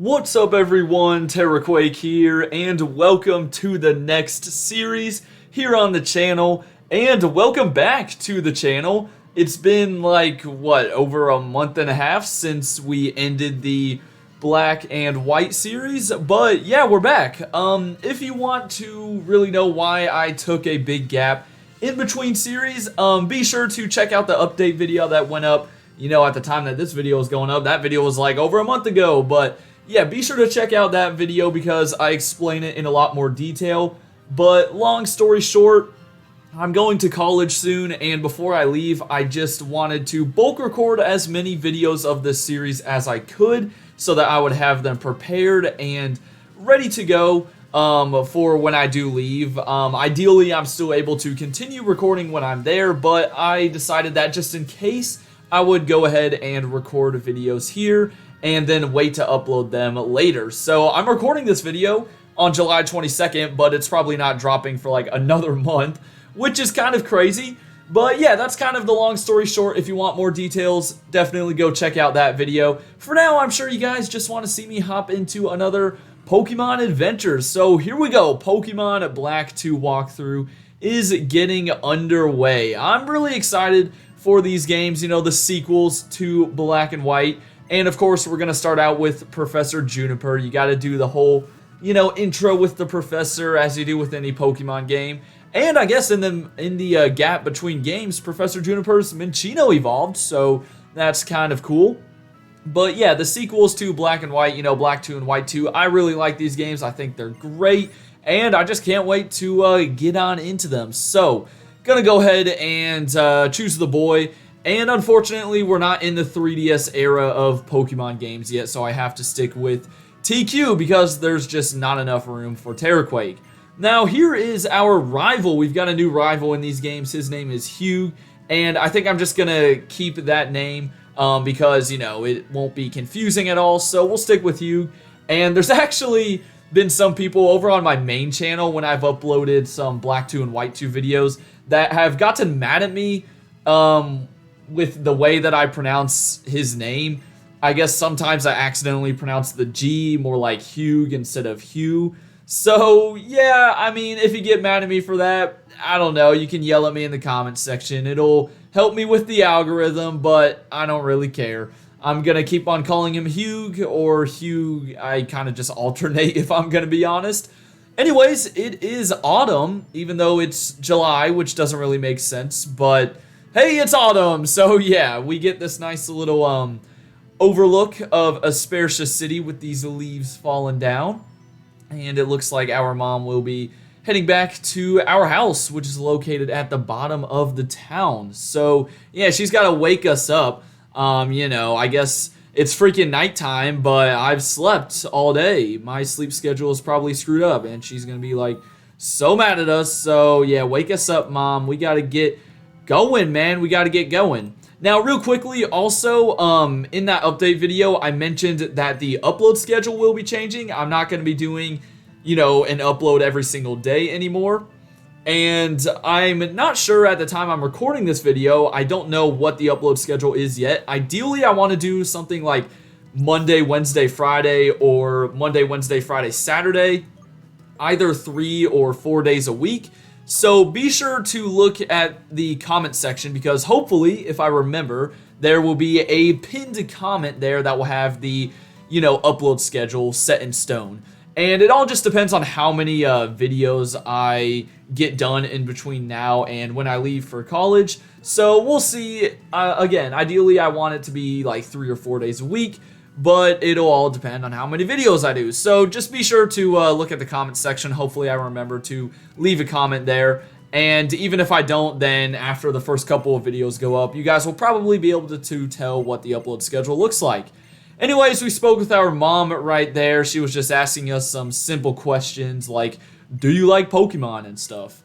What's up everyone, TerraQuake here, and welcome to the next series here on the channel, and welcome back to the channel. It's been like, over a month and a half since we ended the Black and White series, but yeah, we're back. If you want to really know why I took a big gap in between series, be sure to check out the update video that went up, at the time that this video was going up. That video was like over a month ago, but yeah, be sure to check out that video because I explain it in a lot more detail. But long story short, I'm going to college soon, and before I leave, I just wanted to bulk record as many videos of this series as I could so that I would have them prepared and ready to go for when I do leave. Ideally, I'm still able to continue recording when I'm there, but I decided that just in case, I would go ahead and record videos here and then wait to upload them later. So I'm recording this video on July 22nd, but it's probably not dropping for like another month, which is kind of crazy. But yeah, that's kind of the long story short. If you want more details, definitely go check out that video. For now, I'm sure you guys just want to see me hop into another Pokemon adventure. So here we go. Pokemon Black 2 walkthrough is getting underway. I'm really excited for these games, the sequels to Black and White. And of course, we're going to start out with Professor Juniper. You got to do the whole, intro with the professor as you do with any Pokemon game. And I guess in the gap between games, Professor Juniper's Minccino evolved, so that's kind of cool. But yeah, the sequels to Black and White, Black 2 and White 2, I really like these games. I think they're great, and I just can't wait to get on into them. So, gonna go ahead and choose the boy. And unfortunately, we're not in the 3DS era of Pokemon games yet, so I have to stick with TQ because there's just not enough room for TerraQuake. Now, here is our rival. We've got a new rival in these games. His name is Hugh, and I think I'm just going to keep that name because, it won't be confusing at all, so we'll stick with Hugh. And there's actually been some people over on my main channel when I've uploaded some Black 2 and White 2 videos that have gotten mad at me with the way that I pronounce his name. I guess sometimes I accidentally pronounce the G more like Hugh instead of Hugh. So, yeah, I mean, if you get mad at me for that, I don't know. You can yell at me in the comments section. It'll help me with the algorithm, but I don't really care. I'm going to keep on calling him Hugh or Hugh. I kind of just alternate if I'm going to be honest. Anyways, it is autumn, even though it's July, which doesn't really make sense, but hey, it's autumn, so yeah, we get this nice little overlook of Aspertia City with these leaves falling down. And it looks like our mom will be heading back to our house, which is located at the bottom of the town. So yeah, she's got to wake us up. I guess it's freaking nighttime, but I've slept all day. My sleep schedule is probably screwed up, and she's going to be like so mad at us. So yeah, wake us up, Mom. We got to get going, man. We got to get going. Now, real quickly, also, in that update video, I mentioned that the upload schedule will be changing. I'm not going to be doing, an upload every single day anymore. And I'm not sure at the time I'm recording this video. I don't know what the upload schedule is yet. Ideally, I want to do something like Monday, Wednesday, Friday, or Monday, Wednesday, Friday, Saturday, either 3 or 4 days a week. So be sure to look at the comment section because hopefully, if I remember, there will be a pinned comment there that will have the, upload schedule set in stone. And it all just depends on how many videos I get done in between now and when I leave for college. So we'll see. Again, ideally, I want it to be like 3 or 4 days a week, but it'll all depend on how many videos I do. So just be sure to look at the comment section. Hopefully I remember to leave a comment there. And even if I don't, then after the first couple of videos go up, you guys will probably be able to tell what the upload schedule looks like. Anyways, we spoke with our mom right there. She was just asking us some simple questions like, do you like Pokemon and stuff?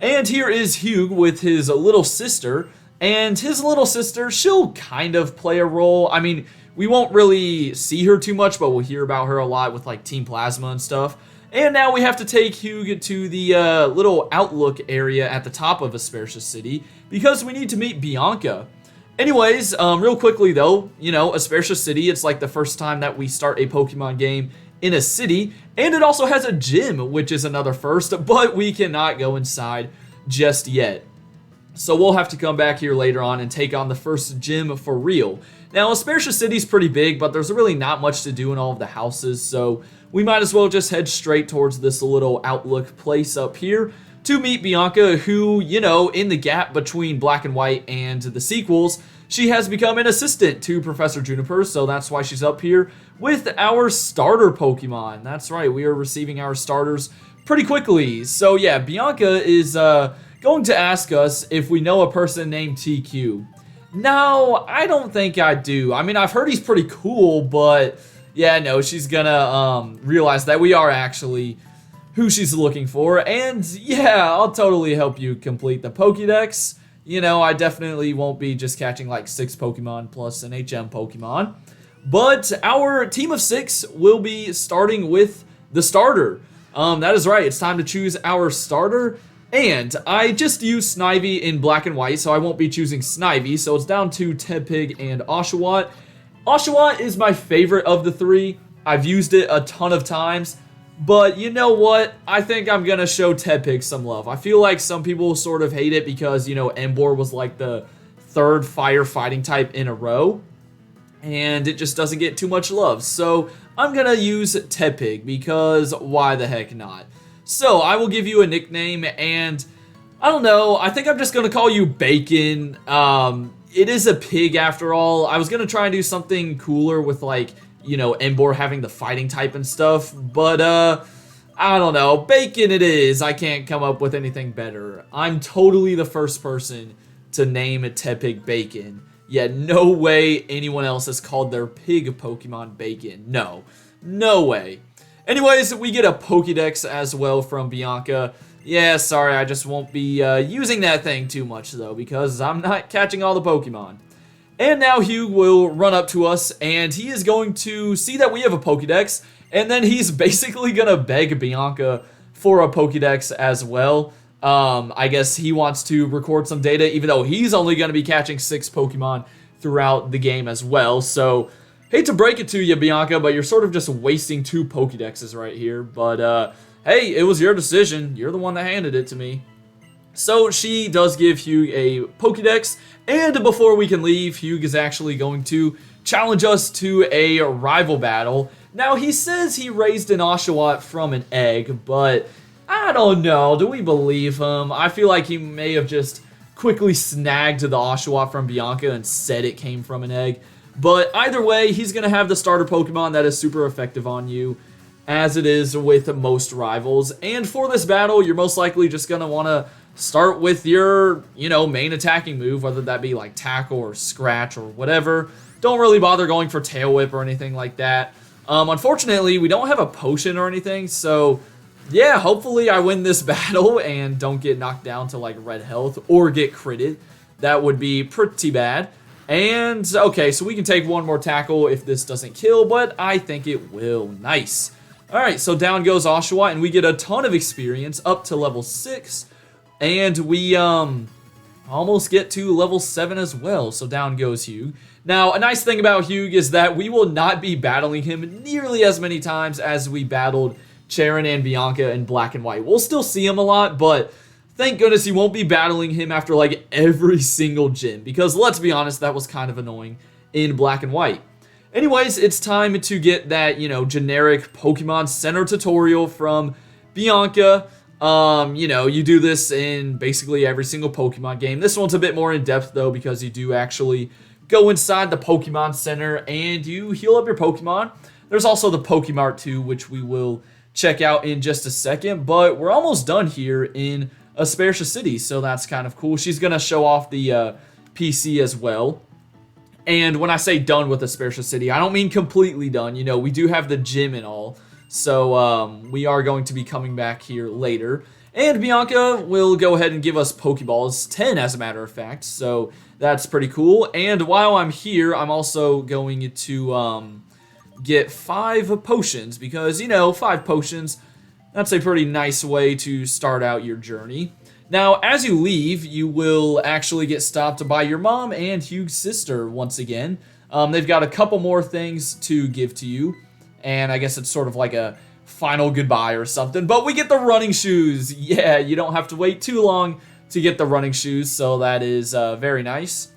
And here is Hugh with his little sister. And his little sister, she'll kind of play a role. I mean, we won't really see her too much, but we'll hear about her a lot with like Team Plasma and stuff. And now we have to take Hugh to the little outlook area at the top of Aspertia City because we need to meet Bianca. Anyways, real quickly though, you know, Aspertia City, it's like the first time that we start a Pokemon game in a city, and it also has a gym, which is another first, but we cannot go inside just yet. So we'll have to come back here later on and take on the first gym for real. Now, Aspertia City's pretty big, but there's really not much to do in all of the houses, so we might as well just head straight towards this little outlook place up here to meet Bianca, who, you know, in the gap between Black and White and the sequels, she has become an assistant to Professor Juniper, so that's why she's up here with our starter Pokemon. That's right, we are receiving our starters pretty quickly. So yeah, Bianca is going to ask us if we know a person named TQ. No, I don't think I do. I mean, I've heard he's pretty cool, but yeah, no, she's gonna realize that we are actually who she's looking for, and yeah, I'll totally help you complete the Pokédex. You know, I definitely won't be just catching like 6 Pokemon plus an HM Pokemon, but our team of 6 will be starting with the starter. That is right, it's time to choose our starter, and I just used Snivy in Black and White, so I won't be choosing Snivy, so it's down to Tepig and Oshawott. Oshawott is my favorite of the 3. I've used it a ton of times. But you know what? I think I'm going to show Tepig some love. I feel like some people sort of hate it because, you know, Emboar was like the 3rd fire fighting type in a row. And it just doesn't get too much love. So I'm going to use Tepig because why the heck not? So I will give you a nickname and I don't know. I think I'm just going to call you Bacon. It is a pig after all. I was going to try and do something cooler with like, you know, Emboar having the fighting type and stuff, but I don't know, Bacon it is. I can't come up with anything better. I'm totally the first person to name a Tepig Bacon, yet no way anyone else has called their pig Pokemon Bacon. No way. Anyways, we get a Pokédex as well from Bianca. Yeah, sorry, I just won't be using that thing too much though, because I'm not catching all the Pokemon. And now Hugh will run up to us, and he is going to see that we have a Pokédex, and then he's basically going to beg Bianca for a Pokédex as well. I guess he wants to record some data, even though he's only going to be catching 6 Pokemon throughout the game as well. So, hate to break it to you, Bianca, but you're sort of just wasting 2 Pokédexes right here. But, hey, it was your decision. You're the one that handed it to me. So she does give Hugh a Pokédex, and before we can leave, Hugh is actually going to challenge us to a rival battle. Now, he says he raised an Oshawott from an egg, but I don't know. Do we believe him? I feel like he may have just quickly snagged the Oshawott from Bianca and said it came from an egg. But either way, he's going to have the starter Pokemon that is super effective on you, as it is with most rivals. And for this battle, you're most likely just going to want to start with your, you know, main attacking move, whether that be like Tackle or Scratch or whatever. Don't really bother going for Tail Whip or anything like that. Unfortunately, we don't have a potion or anything, so yeah, hopefully I win this battle and don't get knocked down to like red health or get critted. That would be pretty bad. And okay, so we can take one more Tackle if this doesn't kill, but I think it will. Nice. Alright, so down goes Oshawott, and we get a ton of experience up to level 6. And we almost get to level 7 as well, so down goes Hugh. Now, a nice thing about Hugh is that we will not be battling him nearly as many times as we battled Cheren and Bianca in Black and White. We'll still see him a lot, but thank goodness you won't be battling him after like every single gym, because let's be honest, that was kind of annoying in Black and White. Anyways, it's time to get that, you know, generic Pokemon Center tutorial from Bianca. You know, you do this in basically every single Pokemon game. This one's a bit more in-depth, though, because you do actually go inside the Pokemon Center and you heal up your Pokemon. There's also the Pokemart too, which we will check out in just a second, but we're almost done here in Aspertia City, so that's kind of cool. She's going to show off the PC as well. And when I say done with Aspertia City, I don't mean completely done. You know, we do have the gym and all. So, we are going to be coming back here later. And Bianca will go ahead and give us Pokeballs, 10 as a matter of fact. So, that's pretty cool. And while I'm here, I'm also going to get 5 potions. Because, you know, 5 potions, that's a pretty nice way to start out your journey. Now, as you leave, you will actually get stopped by your mom and Hugh's sister once again. They've got a couple more things to give to you, and I guess it's sort of like a final goodbye or something. But we get the running shoes. Yeah, you don't have to wait too long to get the running shoes, so that is very nice.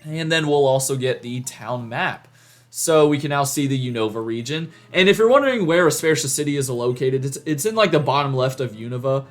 And then we'll also get the town map. So we can now see the Unova region. And if you're wondering where Aspertia City is located, it's in like the bottom left of Unova.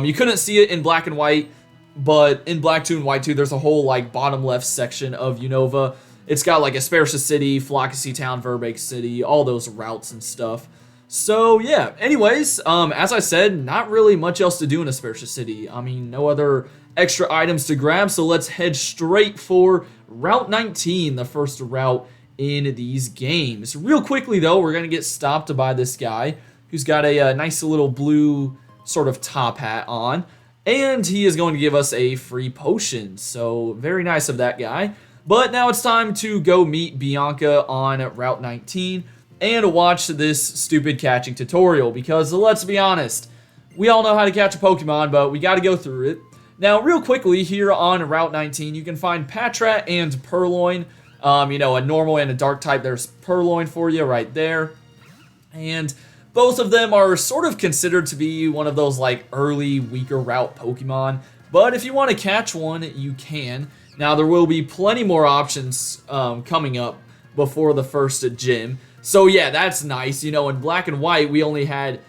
You couldn't see it in black and white, but in Black 2 and White 2, there's a whole like bottom left section of Unova. It's got like Aspertia City, Flockacy Town, Verbeek City, all those routes and stuff. So yeah, anyways, as I said, not really much else to do in Aspertia City. I mean, no other extra items to grab, so let's head straight for Route 19, the first route in these games. Real quickly though, we're going to get stopped by this guy who's got a nice little blue sort of top hat on, and he is going to give us a free potion, so very nice of that guy. But now it's time to go meet Bianca on Route 19 and watch this stupid catching tutorial, because let's be honest, we all know how to catch a Pokemon, but we got to go through it. Now, real quickly, here on Route 19, you can find Patrat and Purloin. You know, a normal and a dark type. There's Purloin for you right there. And both of them are sort of considered to be one of those like early, weaker route Pokemon. But if you want to catch one, you can. Now, there will be plenty more options coming up before the first gym. So yeah, that's nice. You know, in Black and White, we only had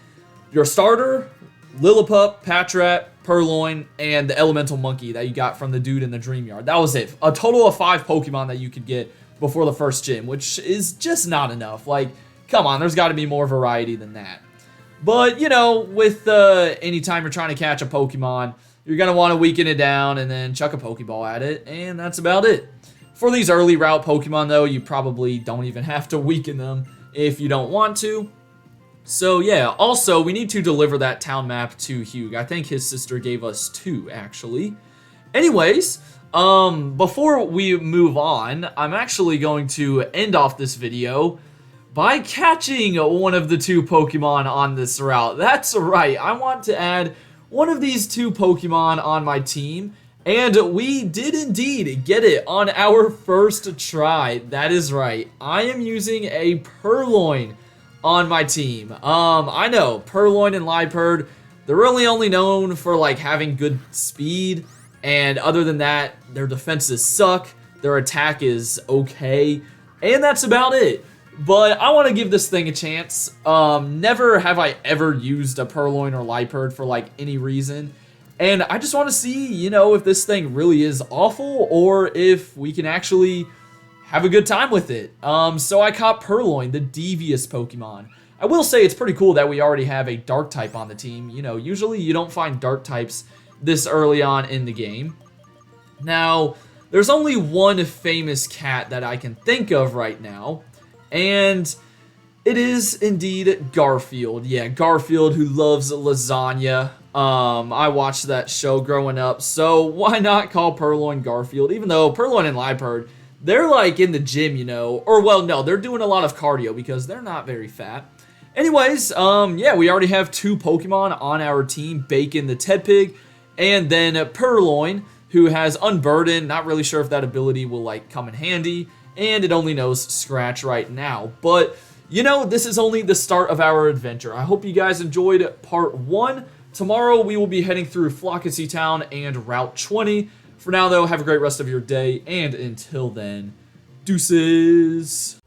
your starter, Lillipup, Patrat, Purloin, and the Elemental Monkey that you got from the dude in the Dream Yard. That was it. A total of 5 Pokemon that you could get before the first gym, which is just not enough. Like, come on, there's got to be more variety than that. But, you know, with anytime you're trying to catch a Pokemon, you're going to want to weaken it down and then chuck a Pokeball at it, and that's about it. For these early route Pokemon, though, you probably don't even have to weaken them if you don't want to. So yeah, also we need to deliver that town map to Hugh. I think his sister gave us 2, actually. Anyways, before we move on, I'm actually going to end off this video by catching one of the 2 Pokemon on this route. That's right, I want to add one of these 2 Pokemon on my team, and we did indeed get it on our first try. That is right, I am using a Purloin on my team. I know, Purloin and Liepard, they're really only known for like having good speed, and other than that, their defenses suck, their attack is okay, and that's about it. But I want to give this thing a chance. Never have I ever used a Purloin or Liepard for like any reason, and I just want to see, you know, if this thing really is awful or if we can actually have a good time with it. So I caught Purloin, the devious Pokemon. I will say it's pretty cool that we already have a dark type on the team. You know, usually you don't find dark types this early on in the game. Now, there's only one famous cat that I can think of right now, and it is indeed Garfield. Yeah, Garfield, who loves lasagna. I watched that show growing up, so why not call Purloin Garfield, even though Purloin and Liepard, they're like in the gym, you know, or well, no, they're doing a lot of cardio because they're not very fat. Anyways, yeah, we already have 2 Pokemon on our team, Bacon the Tedpig, and then Purloin, who has Unburden. Not really sure if that ability will like come in handy, and it only knows Scratch right now. But, you know, this is only the start of our adventure. I hope you guys enjoyed part 1. Tomorrow we will be heading through Flockacy Town and Route 20. For now, though, have a great rest of your day, and until then, deuces.